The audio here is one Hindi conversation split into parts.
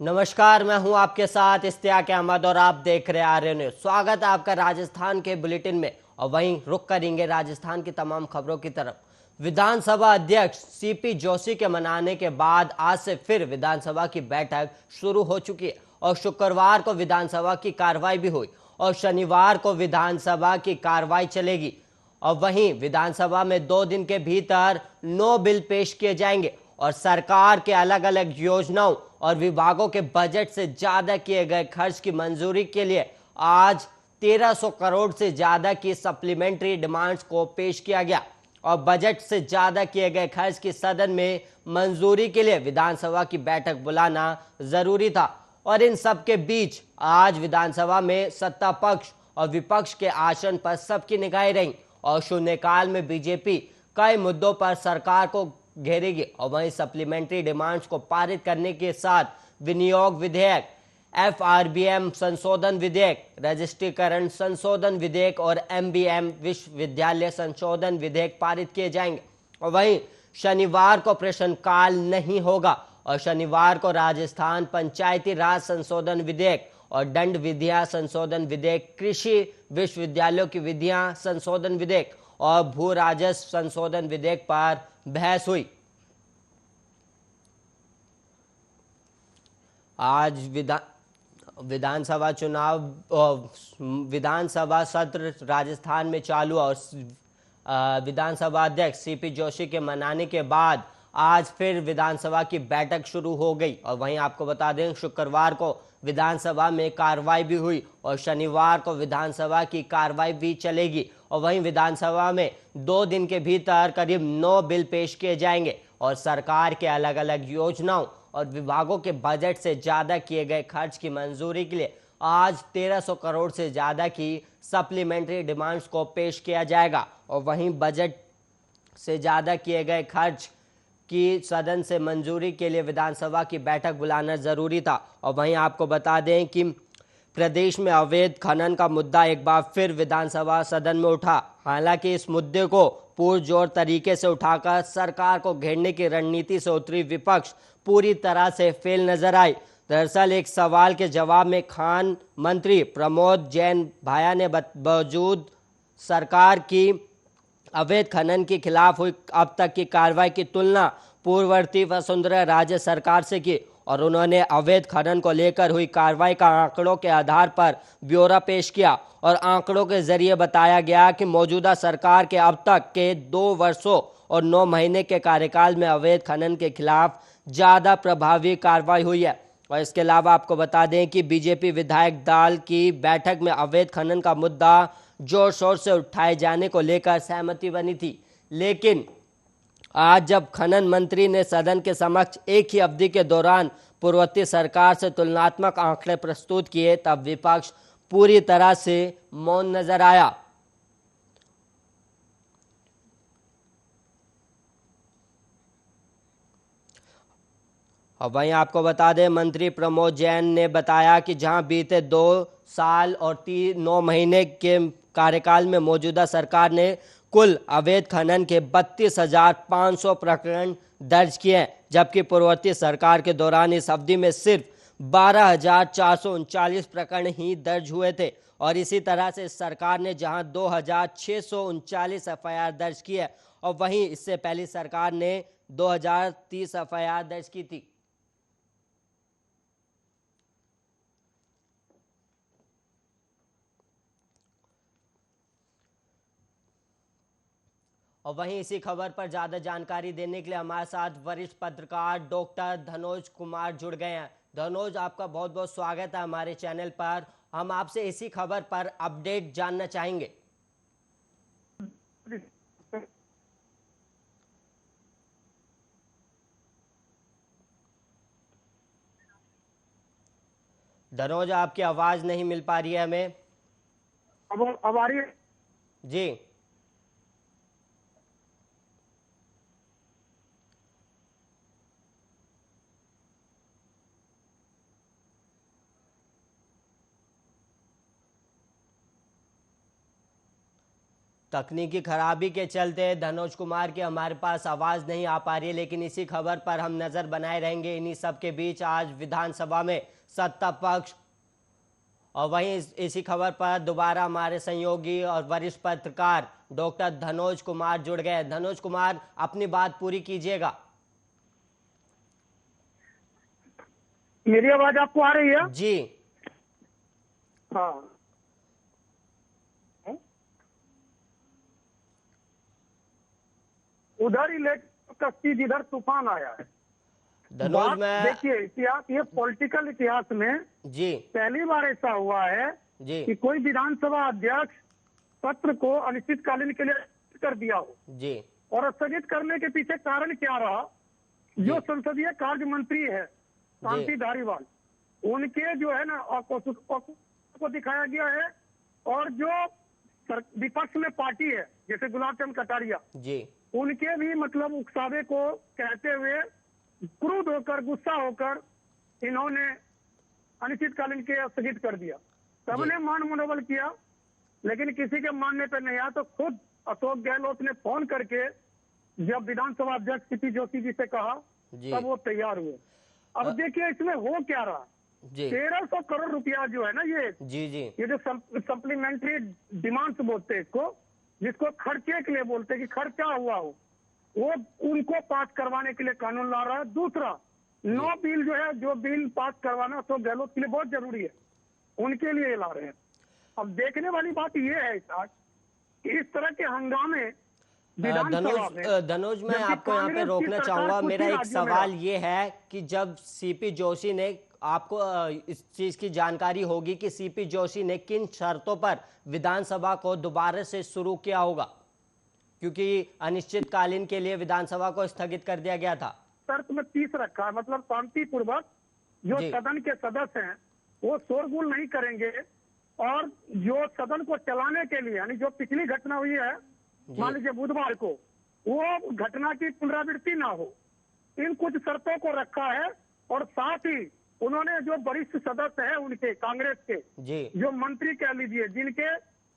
नमस्कार, मैं हूं आपके साथ इश्तियाक अहमद और आप देख रहे हैं आर्य न्यूज। स्वागत है आपका राजस्थान के बुलेटिन में और वहीं रुक करेंगे राजस्थान की तमाम खबरों की तरफ। विधानसभा अध्यक्ष सीपी जोशी के मनाने के बाद आज से फिर विधानसभा की बैठक शुरू हो चुकी है और शुक्रवार को विधानसभा की कार्रवाई भी हुई और शनिवार को विधानसभा की कार्रवाई चलेगी। और वहीं विधानसभा में 2 दिन के भीतर 9 बिल पेश किए जाएंगे और सरकार के अलग अलग योजनाओं और विभागों के बजट से ज्यादा किए गए खर्च की मंजूरी के लिए आज 1300 करोड़ से ज्यादा की सप्लीमेंट्री डिमांड्स को पेश किया गया और बजट से ज्यादा किए गए खर्च की सदन में मंजूरी के लिए विधानसभा की बैठक बुलाना जरूरी था। और इन सब के बीच आज विधानसभा में सत्ता पक्ष और विपक्ष के आसन पर सबकी निगाहें रहीं और शून्यकाल में बीजेपी कई मुद्दों पर सरकार को घेरेगी और वहीं सप्लीमेंट्री डिमांड्स को पारित करने के साथ विनियोग विधेयक, एफआरबीएम संशोधन विधेयक, रजिस्ट्रीकरण संशोधन विधेयक और एमबीएम विश्वविद्यालय संशोधन विधेयक पारित किए जाएंगे। और वहीं शनिवार को प्रश्नकाल नहीं होगा और शनिवार को राजस्थान पंचायती राज संशोधन विधेयक और दंड विधियां संशोधन विधेयक, कृषि विश्वविद्यालयों की विधियां संशोधन विधेयक और भू राजस्व संशोधन विधेयक पर बहस हुई। आज विधानसभा चुनाव विधानसभा सत्र राजस्थान में चालू और विधानसभा अध्यक्ष सीपी जोशी के मनाने के बाद आज फिर विधानसभा की बैठक शुरू हो गई। और वहीं आपको बता दें शुक्रवार को विधानसभा में कार्रवाई भी हुई और शनिवार को विधानसभा की कार्रवाई भी चलेगी। और वहीं विधानसभा में 2 दिन के भीतर करीब 9 बिल पेश किए जाएंगे और सरकार के अलग अलग योजनाओं और विभागों के बजट से ज्यादा किए गए खर्च की मंजूरी के लिए आज 1300 करोड़ से ज्यादा की सप्लीमेंट्री डिमांड्स को पेश किया जाएगा। और वहीं बजट से ज्यादा किए गए खर्च की सदन से मंजूरी के लिए विधानसभा की बैठक बुलाना जरूरी था। और वहीं आपको बता दें कि प्रदेश में अवैध खनन का मुद्दा एक बार फिर विधानसभा सदन में उठा। हालांकि इस मुद्दे को पुरजोर तरीके से उठाकर सरकार को घेरने की रणनीति से उतरी विपक्ष पूरी तरह से फेल नजर आई। दरअसल एक सवाल के जवाब में खान मंत्री प्रमोद जैन भाया ने बावजूद सरकार की अवैध खनन के खिलाफ हुई अब तक की कार्रवाई की तुलना पूर्ववर्ती वसुंधरा राज्य सरकार से की और उन्होंने अवैध खनन को लेकर हुई कार्रवाई का आंकड़ों के आधार पर ब्यौरा पेश किया और आंकड़ों के जरिए बताया गया कि मौजूदा सरकार के अब तक के 2 वर्षों और 9 महीने के कार्यकाल में अवैध खनन के खिलाफ ज्यादा प्रभावी कार्रवाई हुई है। और इसके अलावा आपको बता दें कि बीजेपी विधायक दल की बैठक में अवैध खनन का मुद्दा जोर शोर से उठाए जाने को लेकर सहमति बनी थी। लेकिन आज जब खनन मंत्री ने सदन के समक्ष एक ही अवधि के दौरान पूर्ववर्ती सरकार से तुलनात्मक आंकड़े प्रस्तुत किए तब विपक्ष पूरी तरह से मौन नजर आया। और वहीं आपको बता दें मंत्री प्रमोद जैन ने बताया कि जहां बीते 2 साल और 9 महीने के कार्यकाल में मौजूदा सरकार ने कुल अवैध खनन के 32,500 प्रकरण दर्ज किए हैं, जबकि पूर्ववर्ती सरकार के दौरान इस अवधि में सिर्फ 12,439 प्रकरण ही दर्ज हुए थे। और इसी तरह से सरकार ने जहां 2,639 एफआईआर दर्ज की है और वहीं इससे पहली सरकार ने 2,030 एफआईआर दर्ज की थी। और वहीं इसी खबर पर ज्यादा जानकारी देने के लिए हमारे साथ वरिष्ठ पत्रकार डॉक्टर धनोज कुमार जुड़ गए हैं। धनोज, आपका बहुत बहुत स्वागत है हमारे चैनल पर। हम आपसे इसी खबर पर अपडेट जानना चाहेंगे। धनोज, आपकी आवाज नहीं मिल पा रही है हमें। अब आ रही है जी। तकनीकी खराबी के चलते धनोज कुमार की हमारे पास आवाज नहीं आ पा रही है, लेकिन इसी खबर पर हम नजर बनाए रहेंगे। इन्हीं सब के बीच आज विधानसभा में सत्ता पक्ष और वहीं इसी खबर पर दोबारा हमारे सहयोगी और वरिष्ठ पत्रकार डॉक्टर धनोज कुमार जुड़ गए। धनोज कुमार, अपनी बात पूरी कीजिएगा। मेरी आवाज आपको आ रही है? जी। हाँ। उधर ही लेट कश्ती जिधर तूफान आया है। धनोज में देखिए, इतिहास, ये पॉलिटिकल इतिहास में जी पहली बार ऐसा हुआ है जी कि कोई विधानसभा अध्यक्ष सत्र को अनिश्चितकालीन के लिए कर दिया हो। जी और स्थगित करने के पीछे कारण क्या रहा? जो संसदीय कार्य मंत्री है शांति धारीवाल, उनके जो है ना को दिखाया गया है। और जो विपक्ष में पार्टी है जैसे गुलाब चंद कटारिया जी, उनके भी मतलब उकसावे को कहते हुए क्रुद्ध होकर, गुस्सा होकर इन्होंने अनिश्चितकालीन के स्थगित कर दिया। सबने मान मनोबल किया, लेकिन किसी के मानने पर नहीं आया। तो खुद अशोक गहलोत ने फोन करके जब विधानसभा अध्यक्ष सीपी जोशी जी से कहा, तब वो तैयार हुए। अब देखिए इसमें हो क्या रहा। 1300 करोड़ रुपया जो है ना, ये जो सप्लीमेंट्री डिमांड्स बोलते हैं इसको, जिसको खर्चे के लिए बोलते हैं कि खर्चा हुआ हो, वो उनको पास करवाने के लिए कानून ला रहा है। दूसरा, नो बिल जो है, जो बिल पास करवाना अशोक गहलोत के लिए बहुत जरूरी है, उनके लिए ला रहे हैं। अब देखने वाली बात ये है कि इस तरह के हंगामे धनुष मैं आपको यहाँ पे रोकना चाहूंगा। मेरा एक सवाल ये है कि जब सीपी जोशी ने, आपको इस चीज की जानकारी होगी कि सीपी जोशी ने किन शर्तों पर विधानसभा को दोबारा से शुरू किया होगा, क्योंकि अनिश्चितकालीन के लिए विधानसभा को स्थगित कर दिया गया था। शर्त में 30 रखा है, मतलब शांतिपूर्वक जो सदन के सदस्य हैं वो शोरगुल नहीं करेंगे, और जो सदन को चलाने के लिए, यानी जो पिछली घटना हुई है मान लीजिए बुधवार को, वो घटना की पुनरावृत्ति ना हो, इन कुछ शर्तों को रखा है। और साथ ही उन्होंने जो वरिष्ठ सदस्य हैं उनके, कांग्रेस के जो मंत्री कह लीजिए, जिनके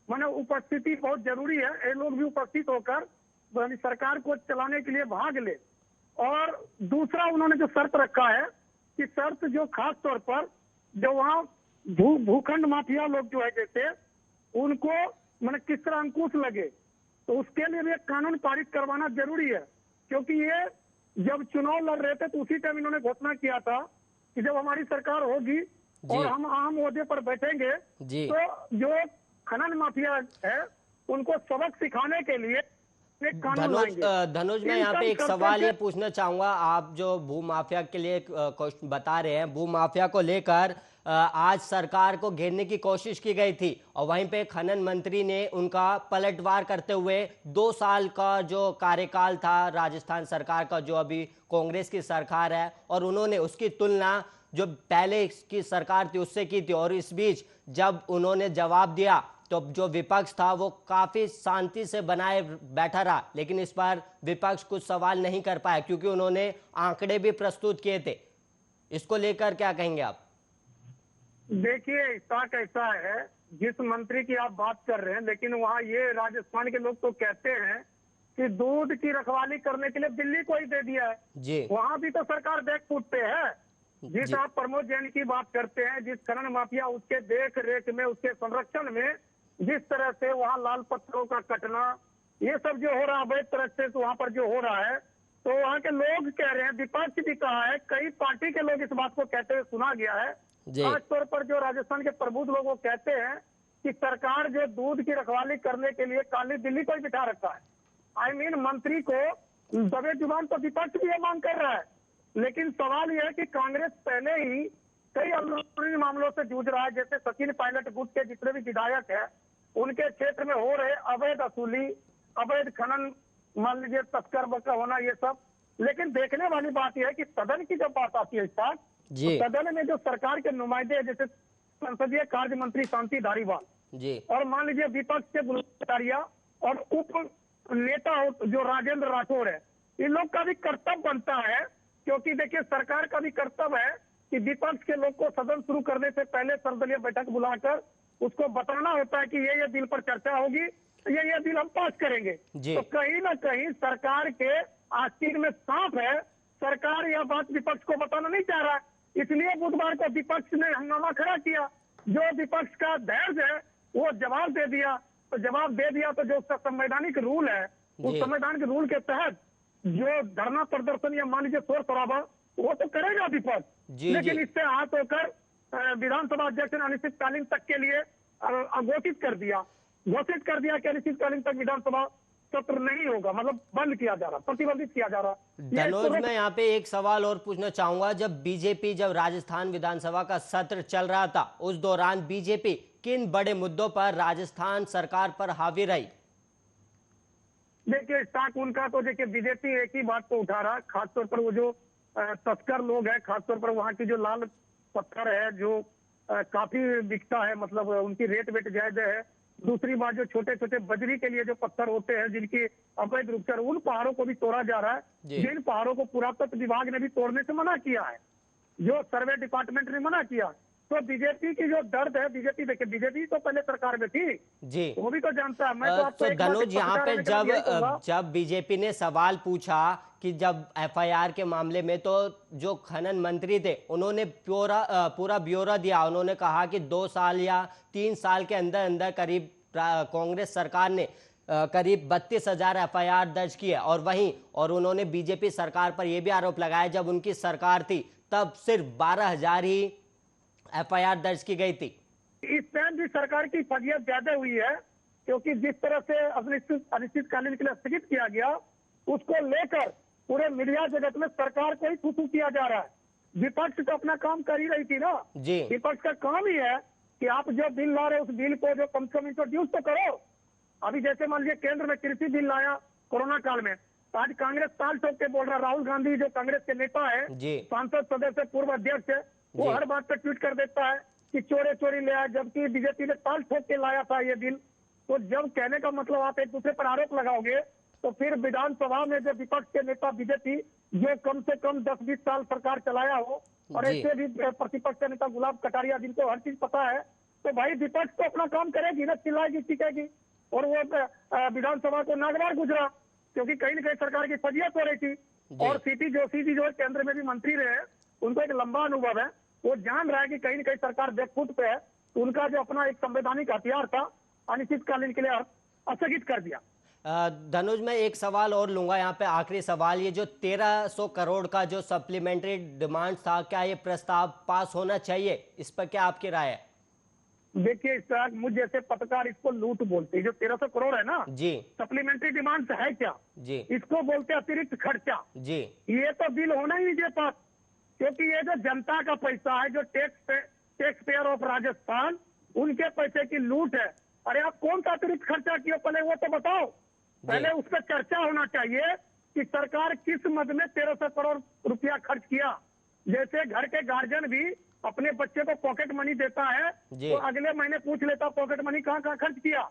माने उपस्थिति बहुत जरूरी है, ये लोग भी उपस्थित होकर सरकार को चलाने के लिए भाग ले। और दूसरा उन्होंने जो शर्त रखा है कि शर्त जो खास तौर पर जो वहाँ भूखंड माफिया लोग जो है जैसे, उनको माने किस तरह अंकुश लगे, तो उसके लिए भी एक कानून पारित करवाना जरूरी है। क्योंकि ये जब चुनाव लड़ रहे थे तो उसी टाइम इन्होंने घोषणा किया था कि जब हमारी सरकार होगी और हम आम ओहदे पर बैठेंगे, तो जो खनन माफिया है उनको सबक सिखाने के लिए धनुष मैं यहाँ पे एक सवाल ये पूछना चाहूंगा। आप जो भू माफिया के लिए बता रहे हैं, भू माफिया को लेकर आज सरकार को घेरने की कोशिश की गई थी, और वहीं पे खनन मंत्री ने उनका पलटवार करते हुए 2 साल का जो कार्यकाल था राजस्थान सरकार का, जो अभी कांग्रेस की सरकार है, और उन्होंने उसकी तुलना जो पहले की सरकार थी उससे की थी। और इस बीच जब उन्होंने जवाब दिया तो जो विपक्ष था वो काफी शांति से बनाए बैठा रहा, लेकिन इस बार विपक्ष कुछ सवाल नहीं कर पाया क्योंकि उन्होंने आंकड़े भी प्रस्तुत किए थे। इसको लेकर क्या कहेंगे आप? देखिए, इसका कैसा है, जिस मंत्री की आप बात कर रहे हैं, लेकिन वहाँ ये राजस्थान के लोग तो कहते हैं कि दूध की रखवाली करने के लिए दिल्ली को ही दे दिया है। वहाँ भी तो सरकार बैक फुट पे है। जिस आप प्रमोद जैन की बात करते हैं, जिस खनन माफिया, उसके देख रेख में, उसके संरक्षण में जिस तरह से वहाँ लाल पत्थरों का कटना, ये सब जो हो रहा है अवैध तरह से, तो वहाँ पर जो हो रहा है, तो वहाँ के लोग कह रहे हैं, विपक्ष भी कहा है, कई पार्टी के लोग इस बात को कहते हुए सुना गया है, खासतौर पर जो राजस्थान के प्रबुद्ध लोग वो कहते हैं कि सरकार जो दूध की रखवाली करने के लिए काली दिल्ली को ही बिठा रखा है। मंत्री को दबे जुबान तो विपक्ष भी ये मांग कर रहा है, लेकिन सवाल यह है कि कांग्रेस पहले ही कई अंदरूनी मामलों से जूझ रहा है। जैसे सचिन पायलट गुट के जितने भी विधायक है, उनके क्षेत्र में हो रहे अवैध वसूली, अवैध खनन, मान लीजिए तस्कर बकर होना, ये सब। लेकिन देखने वाली बात यह है कि सदन की जब बात आती है तो सदन में जो सरकार के नुमाइंदे जैसे संसदीय कार्य मंत्री शांति धारीवाल और मान लीजिए विपक्ष के गुलाब कटारिया और उप नेता जो राजेंद्र राठौर है, इन लोग का भी कर्तव्य बनता है। क्योंकि देखिए, सरकार का भी कर्तव्य है कि विपक्ष के लोग को सदन शुरू करने से पहले सर्वदलीय बैठक बुलाकर उसको बताना होता है कि ये बिल पर चर्चा होगी ये बिल हम पास करेंगे। जी। तो कहीं ना कहीं सरकार के आस्तीन में सांप है। सरकार यह बात विपक्ष को बताना नहीं चाह रहा, इसलिए बुधवार को विपक्ष ने हंगामा खड़ा किया। जो विपक्ष का धैर्य है वो जवाब दे दिया। तो जवाब दे दिया तो जो उसका संवैधानिक रूल है, उस जी। संवैधानिक रूल के तहत जो धरना प्रदर्शन या मान लीजिए शोर शराबा वो तो करेगा विपक्ष, जी, लेकिन जी। इससे हाथ होकर विधानसभा अध्यक्ष ने अनिश्चितकालीन तक के लिए घोषित कर दिया कि अनिश्चितकालीन तक विधानसभा सत्र नहीं होगा, मतलब बंद किया जा रहा, प्रतिबंधित किया जा रहा। धनोज, मैं यहाँ पे एक सवाल और पूछना चाहूंगा। जब राजस्थान विधानसभा का सत्र चल रहा था, उस दौरान बीजेपी किन बड़े मुद्दों पर राजस्थान सरकार पर हावी रही? देखिए स्टाक उनका तो देखिए बीजेपी एक ही बात को उठा रहा, खासतौर पर वो जो तस्कर लोग हैं, खासतौर पर वहाँ की जो लाल पत्थर है जो काफी बिकता है, मतलब उनकी रेट वेट जायज है। दूसरी बात जो छोटे छोटे बजरी के लिए जो पत्थर होते हैं जिनकी अवैध रूप से, उन पहाड़ों को भी तोड़ा जा रहा है। जिन पहाड़ों को पुरातत्व विभाग ने भी तोड़ने से मना किया है, जो सर्वे डिपार्टमेंट ने मना किया। तो बीजेपी की जो दर्द है, बीजेपी देखिए बीजेपी तो पहले सरकार में थी जी, वो भी तो जानता है। मैं तो आपको तो एक बात धनुज, यहाँ पे जब जब बीजेपी ने सवाल पूछा कि जब एफआईआर के मामले में, तो जो खनन मंत्री थे उन्होंने पूरा ब्यौरा दिया। उन्होंने कहा कि 2 साल या 3 साल के अंदर अंदर करीब कांग्रेस सरकार ने करीब 32,000 एफआईआर दर्ज किए। और उन्होंने बीजेपी सरकार पर यह भी आरोप लगाया जब उनकी सरकार थी तब सिर्फ 12,000 ही एफआईआर दर्ज की गई थी। इस टाइम भी सरकार की फजियत ज्यादा हुई है, क्योंकि जिस तरह से अनिश्चितकालीन के लिए स्थगित किया गया, उसको लेकर पूरे मीडिया जगत में सरकार को ही थू किया जा रहा है। विपक्ष तो अपना काम कर ही रही थी ना जी। विपक्ष का काम ही है कि आप जो बिल ला रहे हो उस बिल को जो कम से कम इंट्रोड्यूस तो करो। अभी जैसे मान लीजिए केंद्र में कृषि बिल लाया कोरोना काल में, तो आज कांग्रेस ताल ठोक के बोल रहा, राहुल गांधी जो कांग्रेस के नेता है, सांसद सदस्य पूर्व अध्यक्ष है, वो हर बात पर ट्वीट कर देता है कि चोरी ले आया, जबकि बीजेपी ने ताल ठोक के लाया था ये बिल। तो जब कहने का मतलब आप एक दूसरे पर आरोप लगाओगे, तो फिर विधानसभा में जो विपक्ष के नेता बीजेपी जो कम से कम 10-20 साल सरकार चलाया हो, और ऐसे भी प्रतिपक्ष के नेता गुलाब कटारिया जिनको हर चीज पता है, तो भाई विपक्ष तो अपना काम करेगी ना, चिल्लाएगी चीखेगी। और वो विधानसभा को नागवार गुजरा, क्योंकि कहीं न कहीं सरकार की फजियत हो रही थी। और सीपी जोशी जी जो केंद्र में भी मंत्री रहे, उनको एक लंबा अनुभव है, वो जान रहा है कि कहीं न कहीं सरकार बैकफुट पे है। तो उनका जो अपना एक संवैधानिक हथियार था, अनिश्चितकालीन के लिए स्थगित कर दिया। धनुज, मैं एक सवाल और लूंगा यहाँ पे, आखिरी सवाल। ये जो 1300 करोड़ का जो सप्लीमेंट्री डिमांड था, क्या ये प्रस्ताव पास होना चाहिए? इस पर क्या आपकी राय है? देखिए सर, मुझ जैसे पत्रकार इसको लूट बोलते हैं। जो 1300 करोड़ है ना जी, सप्लीमेंट्री डिमांड है क्या जी, इसको बोलते हैं अतिरिक्त खर्चा जी। ये तो बिल होना ही नहीं पास, क्योंकि ये जो जनता का पैसा है, जो टैक्स पेयर ऑफ राजस्थान, उनके पैसे की लूट है। अरे आप कौन सा अतिरिक्त खर्चा किया, पहले वो तो बताओ। पहले उस पर चर्चा होना चाहिए कि सरकार किस मद में 1300 करोड़ रुपया खर्च किया। जैसे घर के गार्जियन भी अपने बच्चे को पॉकेट मनी देता है, तो अगले महीने पूछ लेता पॉकेट मनी कहाँ कहाँ खर्च किया।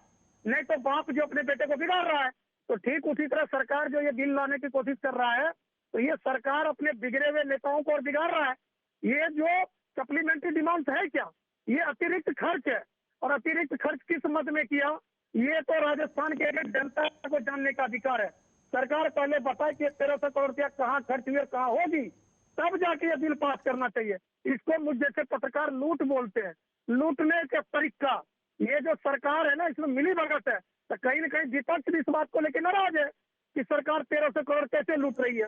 नहीं तो बाप जो अपने बेटे को बिगाड़ रहा है, तो ठीक उसी तरह सरकार जो ये बिल लाने की कोशिश कर रहा है, तो ये सरकार अपने बिगड़े हुए नेताओं को और बिगाड़ रहा है। ये जो सप्लीमेंट्री डिमांड है क्या, ये अतिरिक्त खर्च है। और अतिरिक्त खर्च किस मद में किया, ये तो राजस्थान के जनता को जानने का अधिकार है। सरकार पहले बताए कि 1300 करोड़ रुपया कहाँ खर्च हुई और कहाँ होगी, तब जाके ये बिल पास करना चाहिए। इसको मुझ जैसे पत्रकार लूट बोलते हैं। लूटने का तरीका, ये जो सरकार है ना, इसमें मिली भगत है। तो कहीं न कहीं विपक्ष भी इस बात को लेकर नाराज है कि सरकार 1300 करोड़ कैसे लूट रही है।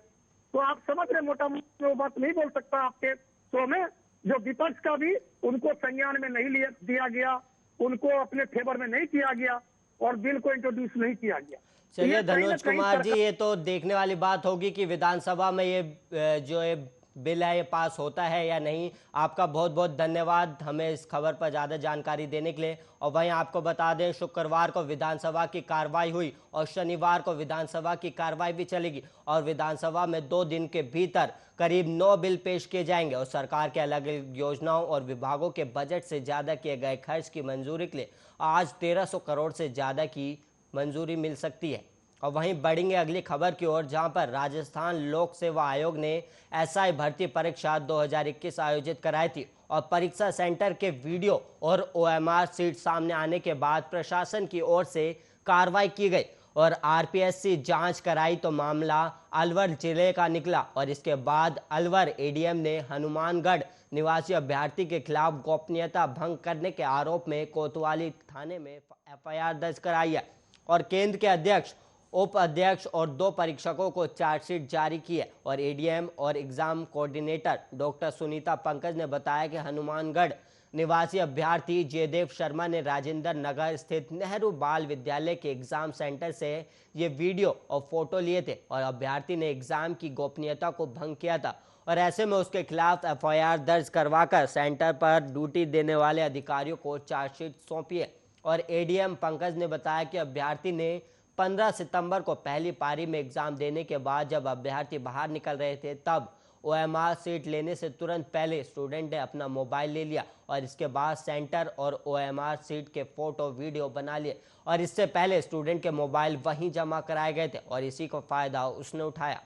तो आप समझ रहे, मोटा मोटा वो बात नहीं बोल सकता आपके शो में। जो विपक्ष का भी उनको संज्ञान में नहीं दिया गया, उनको अपने फेवर में नहीं किया गया, और बिल को इंट्रोड्यूस नहीं किया गया। चलिए धनुज कुमार जी, ये तो देखने वाली बात होगी कि विधानसभा में ये जो ये बिल है ये पास होता है या नहीं। आपका बहुत बहुत धन्यवाद हमें इस खबर पर ज़्यादा जानकारी देने के लिए। और वहीं आपको बता दें, शुक्रवार को विधानसभा की कार्रवाई हुई और शनिवार को विधानसभा की कार्रवाई भी चलेगी, और विधानसभा में 2 दिन के भीतर करीब 9 बिल पेश किए जाएंगे। और सरकार के अलग अलग योजनाओं और विभागों के बजट से ज़्यादा किए गए खर्च की मंजूरी के लिए आज 1300 करोड़ से ज़्यादा की मंजूरी मिल सकती है। और वहीं बढ़ेंगे अगली खबर की ओर, जहां पर राजस्थान लोक सेवा आयोग ने एसआई भर्ती परीक्षा 2021 आयोजित कराई थी, और परीक्षा सेंटर के वीडियो और ओएमआर सीट सामने आने के बाद प्रशासन की ओर से कार्रवाई की गई और आरपीएससी जांच कराई तो मामला अलवर जिले का निकला और इसके बाद अलवर एडीएम ने हनुमानगढ़ निवासी अभ्यर्थी के खिलाफ गोपनीयता भंग करने के आरोप में कोतवाली थाने में एफआईआर दर्ज कराई है और केंद्र के अध्यक्ष, उप अध्यक्ष और 2 परीक्षकों को चार्जशीट जारी की है। और एडीएम और exam coordinator doctor Sunita Pankaj ने बताया कि हनुमानगढ़ निवासी अभ्यर्थी जयदेव शर्मा ने राजेंद्र नगर स्थित नेहरू बाल विद्यालय के एग्जाम सेंटर से ये वीडियो और फोटो लिए थे और अभ्यर्थी ने एग्जाम की गोपनीयता को भंग किया था और ऐसे में उसके खिलाफ एफआईआर दर्ज करवाकर सेंटर पर ड्यूटी देने वाले अधिकारियों को चार्जशीट सौंपी है। और एडीएम पंकज ने बताया कि अभ्यर्थी ने 15 सितंबर को पहली पारी में एग्जाम देने के बाद जब अभ्यर्थी बाहर निकल रहे थे तब ओएमआर सीट लेने से तुरंत पहले स्टूडेंट ने अपना मोबाइल ले लिया और इसके बाद सेंटर और ओएमआर सीट के फोटो वीडियो बना लिए और इससे पहले स्टूडेंट के मोबाइल वहीं जमा कराए गए थे और इसी को फायदा उसने उठाया।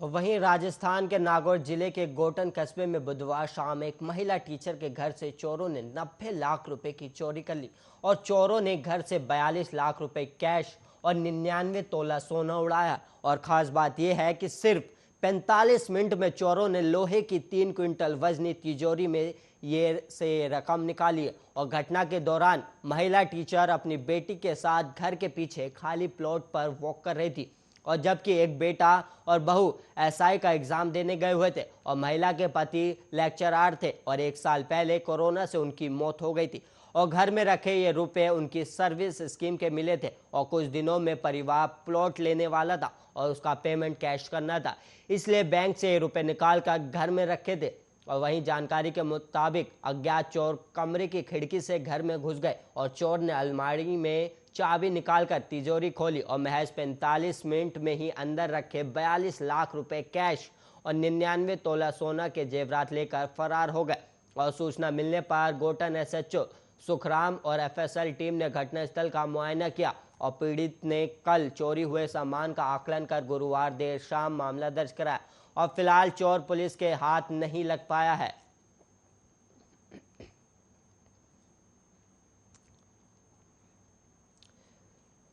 वहीं राजस्थान के नागौर जिले के गोटन कस्बे में बुधवार शाम एक महिला टीचर के घर से चोरों ने 90 लाख रुपए की चोरी कर ली और चोरों ने घर से 42 लाख रुपए कैश और 99 तोला सोना उड़ाया। और खास बात यह है कि सिर्फ 45 मिनट में चोरों ने लोहे की 3 क्विंटल वजनी तिजोरी में ये से रकम निकाली और घटना के दौरान महिला टीचर अपनी बेटी के साथ घर के पीछे खाली प्लॉट पर वॉक कर रही थी और जबकि एक बेटा और बहू एसआई का एग्जाम देने गए हुए थे और महिला के पति लेक्चरार थे और 1 साल पहले कोरोना से उनकी मौत हो गई थी और घर में रखे ये रुपए उनकी सर्विस स्कीम के मिले थे और कुछ दिनों में परिवार प्लॉट लेने वाला था और उसका पेमेंट कैश करना था, इसलिए बैंक से ये रुपए निकाल कर घर में रखे थे। और वहीं जानकारी के मुताबिक अज्ञात चोर कमरे की खिड़की से घर में घुस गए और चोर ने अलमारी में चाबी निकालकर तिजोरी खोली और महज 45 मिनट में ही अंदर रखे 42 लाख रुपए कैश और 99 तोला सोना के जेवरात लेकर फरार हो गए। और सूचना मिलने पर गोटन एसएचओ सुखराम और एफएसएल टीम ने घटनास्थल का मुआयना किया और पीड़ित ने कल चोरी हुए सामान का आकलन कर गुरुवार देर शाम मामला दर्ज कराया और फिलहाल चोर पुलिस के हाथ नहीं लग पाया है।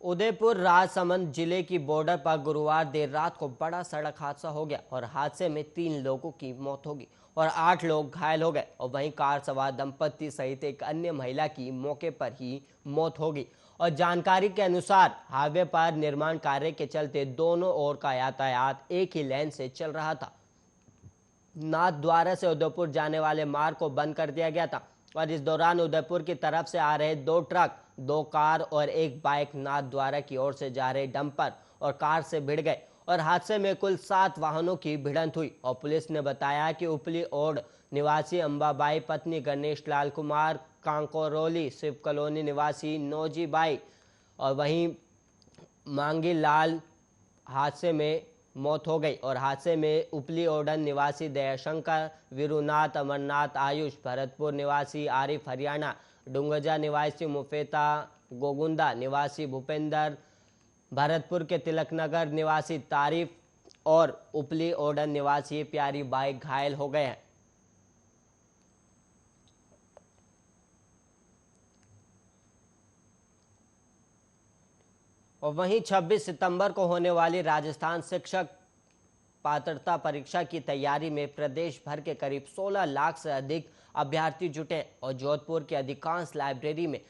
उदयपुर राजसमंद जिले की बॉर्डर पर गुरुवार देर रात को बड़ा सड़क हादसा हो गया और हादसे में 3 लोगों की मौत होगी और 8 लोग घायल हो गए और वहीं कार सवार दंपति सहित एक अन्य महिला की मौके पर ही मौत होगी। और जानकारी के अनुसार हाईवे पर निर्माण कार्य के चलते दोनों ओर का यातायात एक ही लेन से चल रहा था। नाथद्वारा से उदयपुर जाने वाले मार्ग को बंद कर दिया गया था और इस दौरान उदयपुर की तरफ से आ रहे 2 ट्रक, 2 कार और एक बाइक नाथद्वारा की ओर से जा रहे डंपर और कार से भिड़ गए और हादसे में कुल 7 वाहनों की भिड़ंत हुई। और पुलिस ने बताया कि उपली ओड निवासी अंबाबाई पत्नी गणेश लाल कुमार, कांकोरोली शिव कॉलोनी निवासी नौजी बाई और वहीं मांगी लाल हादसे में मौत हो गई और हादसे में उपली ओडन निवासी दयाशंकर, वीरूनाथ, अमरनाथ, आयुष, भरतपुर निवासी आरिफ हरियाणा, डुंगजा निवासी मुफेता, गोगुंदा निवासी भूपेंद्र, भरतपुर के तिलकनगर निवासी तारीफ और उपली ओडन निवासी प्यारी बाई घायल हो गए हैं। और वहीं 26 सितंबर को होने वाली राजस्थान शिक्षक पात्रता परीक्षा की तैयारी में प्रदेश भर के करीब 16 लाख से अधिक अभ्यर्थी जुटे और जोधपुर की अधिकांश लाइब्रेरी में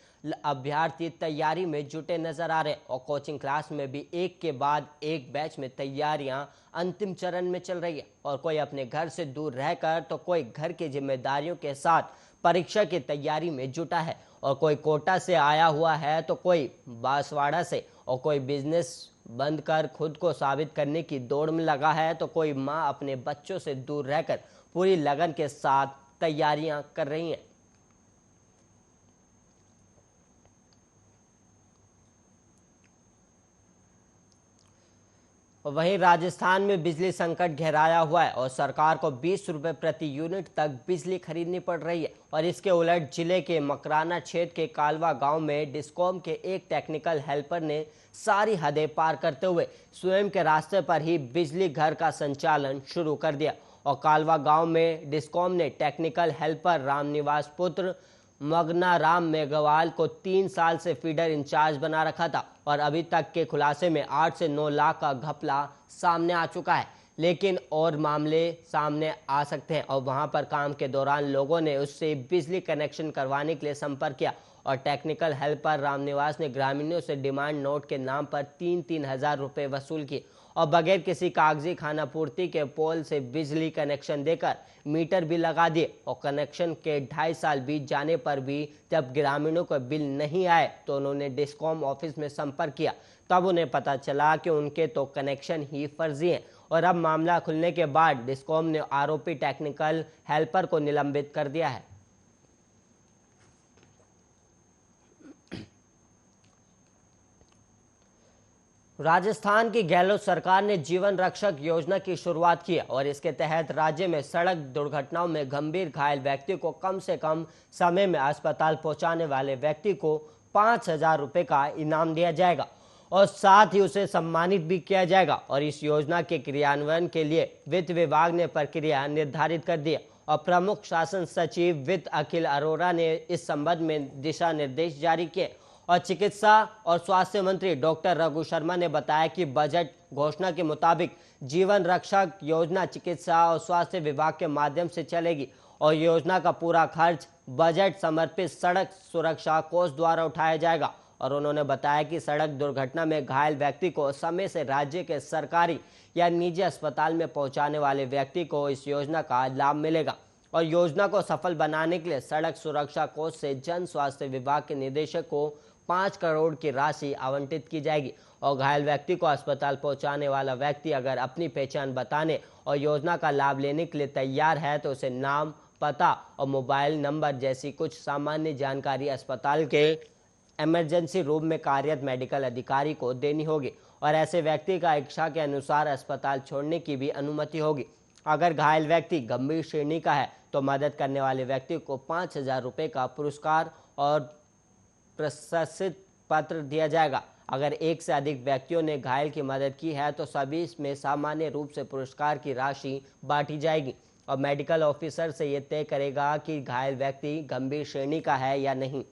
अभ्यर्थी तैयारी में जुटे नजर आ रहे और कोचिंग क्लास में भी एक के बाद एक बैच में तैयारियां अंतिम चरण में चल रही है और कोई अपने घर से दूर रहकर तो कोई घर की जिम्मेदारियों के साथ परीक्षा की तैयारी में जुटा है और कोई कोटा से आया हुआ है तो कोई बांसवाड़ा से और कोई बिजनेस बंद कर खुद को साबित करने की दौड़ में लगा है तो कोई माँ अपने बच्चों से दूर रहकर पूरी लगन के साथ तैयारियां कर रही हैं। और वहीं राजस्थान में बिजली संकट गहराया हुआ है और सरकार को 20 रुपए प्रति यूनिट तक बिजली खरीदनी पड़ रही है। और इसके उलट जिले के मकराना क्षेत्र के कालवा गांव में डिस्कॉम के एक टेक्निकल हेल्पर ने सारी हदें पार करते हुए स्वयं के रास्ते पर ही बिजली घर का संचालन शुरू कर दिया। और कालवा गांव में डिस्कॉम ने टेक्निकल हेल्पर रामनिवास पुत्र मगना राम मेघवाल को 3 साल से फीडर इंचार्ज बना रखा था और अभी तक के खुलासे में 8 से 9 लाख का घपला सामने आ चुका है। लेकिन और मामले सामने आ सकते हैं और वहां पर काम के दौरान लोगों ने उससे बिजली कनेक्शन करवाने के लिए संपर्क किया और टेक्निकल हेल्पर रामनिवास ने ग्रामीणों से डिमांड नोट के नाम पर 3-3 हजार रुपये वसूल किए और बगैर किसी कागजी खानापूर्ति के पोल से बिजली कनेक्शन देकर मीटर भी लगा दिए। और कनेक्शन के 2.5 साल बीत जाने पर भी जब ग्रामीणों को बिल नहीं आए तो उन्होंने डिस्कॉम ऑफिस में संपर्क किया। तब उन्हें पता चला कि उनके तो कनेक्शन ही फर्जी हैं और अब मामला खुलने के बाद डिस्कॉम ने आरोपी टेक्निकल हेल्पर को निलंबित कर दिया है। राजस्थान की गहलोत सरकार ने जीवन रक्षक योजना की शुरुआत की और इसके तहत राज्य में सड़क दुर्घटनाओं में गंभीर घायल व्यक्ति को कम से कम समय में अस्पताल पहुंचाने वाले व्यक्ति को 5,000 रुपये का इनाम दिया जाएगा और साथ ही उसे सम्मानित भी किया जाएगा। और इस योजना के क्रियान्वयन के लिए वित्त विभाग ने प्रक्रिया निर्धारित कर दी और प्रमुख शासन सचिव वित्त अखिल अरोड़ा ने इस संबंध में दिशा निर्देश जारी किए। और चिकित्सा और स्वास्थ्य मंत्री डॉक्टर रघु शर्मा ने बताया कि बजट घोषणा के मुताबिक जीवन रक्षक योजना चिकित्सा और स्वास्थ्य विभाग के माध्यम से चलेगी और योजना का पूरा खर्च बजट समर्पित सड़क सुरक्षा कोष द्वारा उठाया जाएगा। और उन्होंने बताया कि सड़क दुर्घटना में घायल व्यक्ति को समय से राज्य के सरकारी या निजी अस्पताल में पहुंचाने वाले व्यक्ति को इस योजना का लाभ मिलेगा। और योजना को सफल बनाने के लिए सड़क सुरक्षा कोष से जन स्वास्थ्य विभाग के निदेशक को 5 करोड़ की राशि आवंटित की जाएगी। और घायल व्यक्ति को अस्पताल पहुंचाने वाला व्यक्ति अगर अपनी पहचान बताने और योजना का लाभ लेने के लिए तैयार है तो उसे नाम, पता और मोबाइल नंबर जैसी कुछ सामान्य जानकारी अस्पताल के इमरजेंसी रूम में कार्यरत मेडिकल अधिकारी को देनी होगी। और ऐसे व्यक्ति का इच्छा के अनुसार अस्पताल छोड़ने की भी अनुमति होगी। अगर घायल व्यक्ति गंभीर श्रेणी का है तो मदद करने वाले व्यक्ति को 5,000 रुपये का पुरस्कार और प्रशस्ति पत्र दिया जाएगा। अगर एक से अधिक व्यक्तियों ने घायल की मदद की है तो सभी में सामान्य रूप से पुरस्कार की राशि बांटी जाएगी और मेडिकल ऑफिसर से यह तय करेगा कि घायल व्यक्ति गंभीर श्रेणी का है या नहीं।